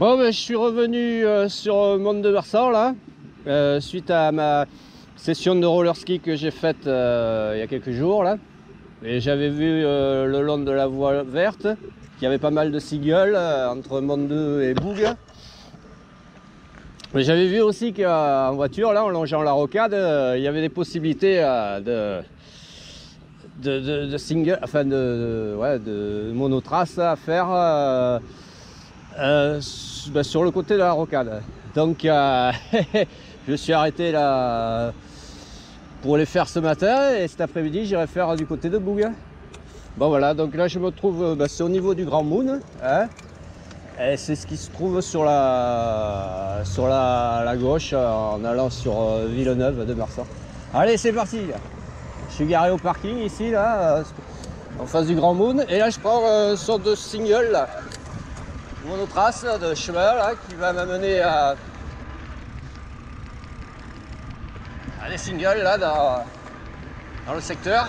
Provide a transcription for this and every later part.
Bon, ben, je suis revenu sur Mont-de-Marsan là, suite à ma session de roller ski que j'ai faite il y a quelques jours là. Et j'avais vu le long de la voie verte qu'il y avait pas mal de cigales entre Mont-de et Boug. Mais j'avais vu aussi qu'en voiture, là, en longeant la rocade, il y avait des possibilités de single, enfin de monotrace à faire sur le côté de la rocade. Donc je suis arrêté là pour les faire ce matin et cet après-midi j'irai faire du côté de Boug. Bon voilà, donc là je me trouve, c'est au niveau du Grand Moon, hein, et c'est ce qui se trouve sur la gauche en allant sur Villeneuve-de-Marsan. Allez, c'est parti. Je suis garé au parking ici là, en face du Grand Moon, et là je prends une sorte de single là, monotrace de chemin là, qui va m'amener à des singles là dans le secteur.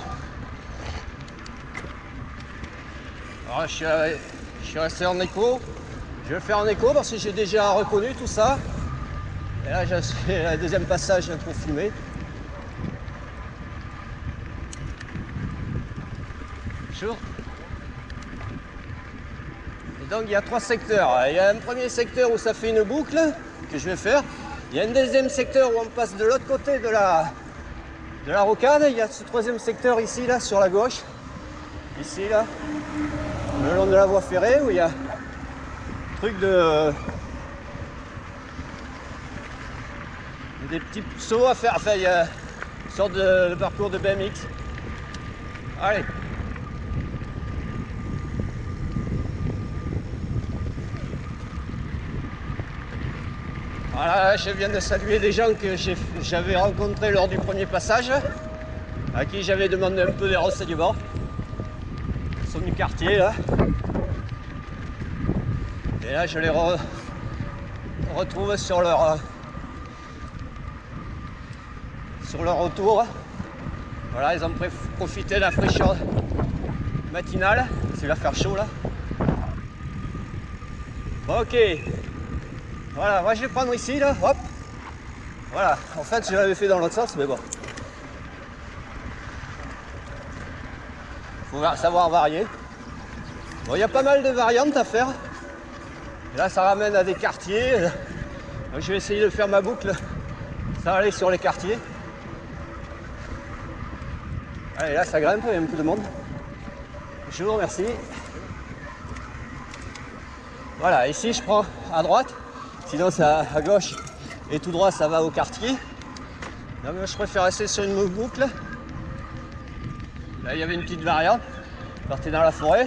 Alors je suis resté en écho. Je vais le faire en écho parce que j'ai déjà reconnu tout ça. Et là j'ai fait le deuxième passage pour filmer. Chaud. Et donc il y a trois secteurs. Il y a un premier secteur où ça fait une boucle que je vais faire. Il y a un deuxième secteur où on passe de l'autre côté de la rocade. Il y a ce troisième secteur ici là sur la gauche. Ici là. Le long de la voie ferrée où il y a un truc des petits sauts à faire. Enfin il y a une sorte de parcours de BMX. Allez. Voilà, je viens de saluer des gens que j'avais rencontrés lors du premier passage, à qui j'avais demandé un peu des renseignements. Ils sont du quartier là. Et là je les retrouve sur leur retour. Voilà, ils ont profité de la fraîcheur matinale. Il va faire chaud là. Ok. Voilà, moi je vais prendre ici là, hop. Voilà, en fait je l'avais fait dans l'autre sens, mais bon. Faut savoir varier. Bon, il y a pas mal de variantes à faire. Et là ça ramène à des quartiers. Donc, je vais essayer de faire ma boucle. Ça va aller sur les quartiers. Allez, là ça grimpe, il y a un peu de monde. Je vous remercie. Voilà, ici je prends à droite. Sinon c'est à gauche et tout droit ça va au quartier. Non, mais je préfère rester sur une boucle. Là il y avait une petite variante. Partez dans la forêt.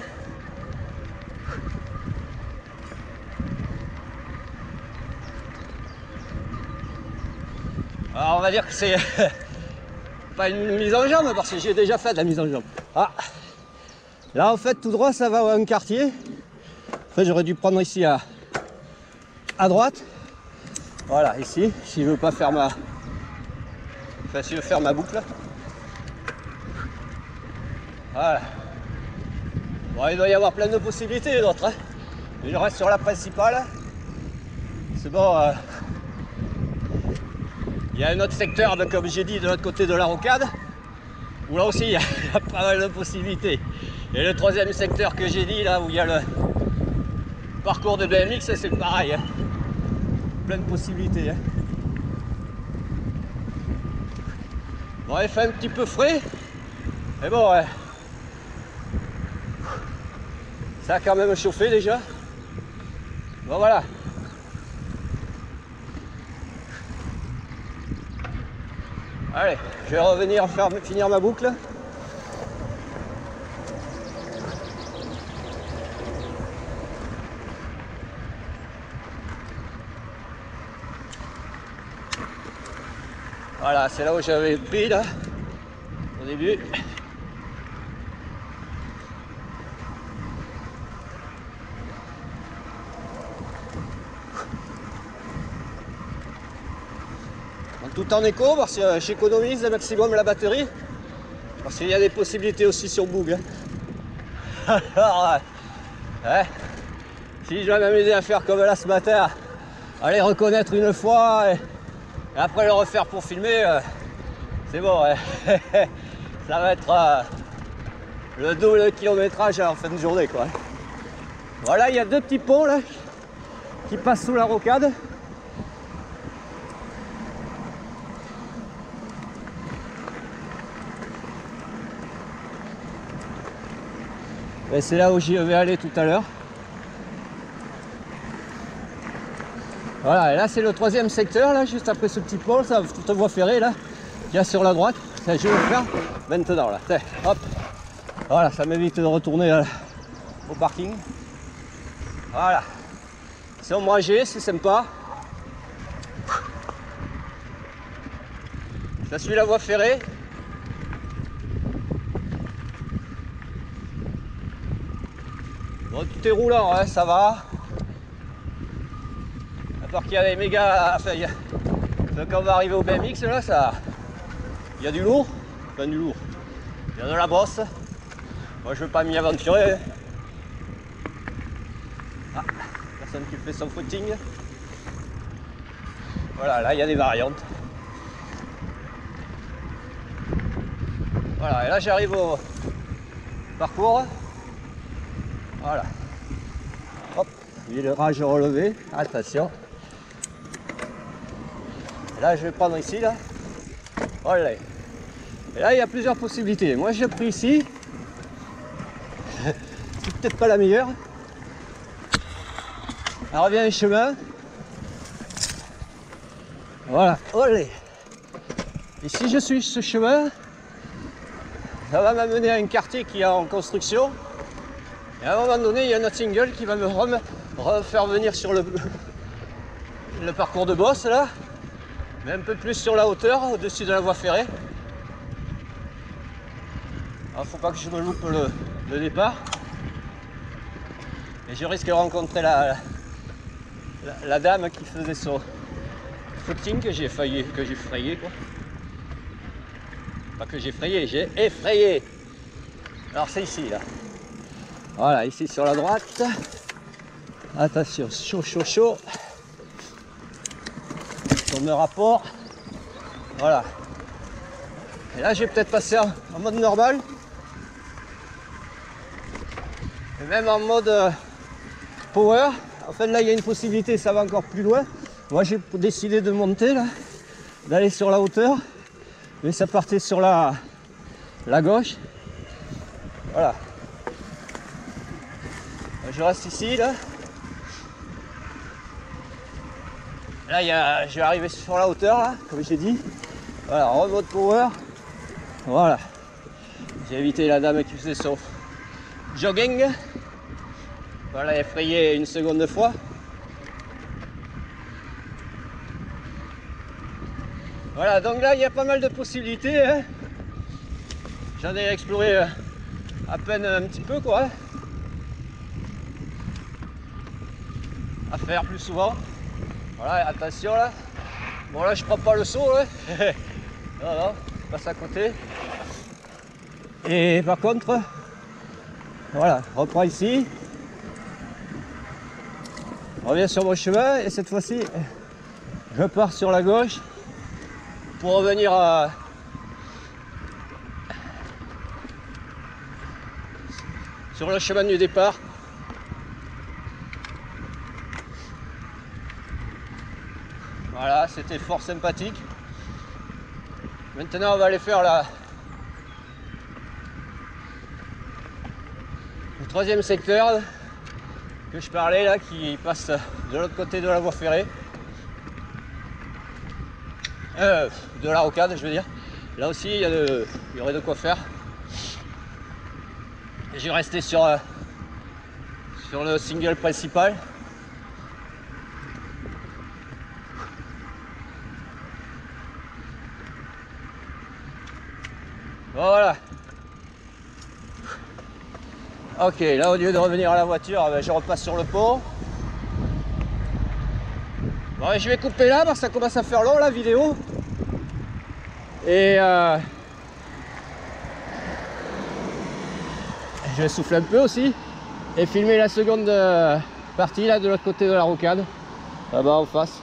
Alors on va dire que c'est pas une mise en jambe parce que j'ai déjà fait de la mise en jambe. Ah. Là en fait tout droit ça va à un quartier. En fait j'aurais dû prendre ici à droite. Voilà, ici, si je veux pas faire si je veux faire ma boucle. Voilà. Bon, il doit y avoir plein de possibilités d'autres. Hein. Mais je reste sur la principale. C'est bon. Il y a un autre secteur, comme j'ai dit, de l'autre côté de la rocade. Où là aussi, il y a pas mal de possibilités. Et le troisième secteur que j'ai dit, là, où il y a le parcours de BMX, c'est pareil. Hein. Plein de possibilités. Hein. Bon, il fait un petit peu frais. Mais bon, ouais. Ça a quand même chauffé déjà. Bon, voilà. Allez, je vais revenir finir ma boucle. Voilà, c'est là où j'avais pris là, au début. Tout en écho parce que j'économise le maximum la batterie. Parce qu'il y a des possibilités aussi sur Boug. Alors, ouais, Si je dois m'amuser à faire comme là ce matin, aller reconnaître une fois et après le refaire pour filmer, c'est bon. Ouais. Ça va être le double kilométrage en fin de journée, quoi. Voilà, il y a deux petits ponts là qui passent sous la rocade. Et c'est là où j'y vais aller tout à l'heure. Voilà, et là c'est le troisième secteur, là, juste après ce petit pont, ça, toute voie ferrée là, qu'il y a sur la droite. Ça, je vais le faire maintenant là. Tiens, hop. Voilà, ça m'évite de retourner au parking. Voilà. C'est ombragé, c'est sympa. Ça suit la voie ferrée. Bon, tout est roulant, hein, ça va. À part qu'il y a des méga. Enfin, quand on va arriver au BMX, là, ça. Il y a du lourd. Enfin, du lourd. Il y a de la brosse. Moi, je veux pas m'y aventurer. Ah, personne qui fait son footing. Voilà, là, il y a des variantes. Voilà, et là, j'arrive au parcours. Voilà. Hop, virage relevé. Attention. Et là, je vais prendre ici, là. Voilà. Et là, il y a plusieurs possibilités. Moi, j'ai pris ici. C'est peut-être pas la meilleure. Elle revient les chemins. Voilà. Olé. Et si je suis ce chemin, ça va m'amener à un quartier qui est en construction. Et à un moment donné, il y a notre single qui va me refaire venir sur le parcours de boss là, mais un peu plus sur la hauteur, au-dessus de la voie ferrée. Alors, faut pas que je me loupe le départ. Et je risque de rencontrer la dame qui faisait son footing que j'ai frayé quoi. Pas que j'ai frayé, j'ai effrayé. Alors c'est ici là. Voilà, ici sur la droite. Attention, chaud, chaud, chaud. Tourne le rapport. Voilà. Et là, je vais peut-être passer en mode normal. Et même en mode power. En fait, là, il y a une possibilité, ça va encore plus loin. Moi, j'ai décidé de monter là, d'aller sur la hauteur. Mais ça partait sur la gauche. Voilà. Je reste ici là. Là, je vais arriver sur la hauteur là, comme j'ai dit. Voilà, en mode power. Voilà. J'ai évité la dame qui faisait son jogging. Voilà, effrayé une seconde de fois. Voilà, donc là il y a pas mal de possibilités. Hein. J'en ai exploré à peine un petit peu quoi. Hein. À faire plus souvent. Voilà, attention là. Bon là je prends pas le saut là. Non, non, je passe à côté. Et par contre, voilà, je reprends ici. Je reviens sur mon chemin et cette fois-ci, je pars sur la gauche pour revenir sur le chemin du départ. Voilà, c'était fort sympathique. Maintenant, on va aller faire le troisième secteur que je parlais là, qui passe de l'autre côté de la voie ferrée. De la rocade, je veux dire. Là aussi, il y aurait de quoi faire. Et je vais rester sur le single principal. Voilà. Ok, là au lieu de revenir à la voiture, je repasse sur le pont. Bon, je vais couper là parce que ça commence à faire long la vidéo. Et je vais souffler un peu aussi. Et filmer la seconde Parti là de l'autre côté de la rocade, là-bas en face.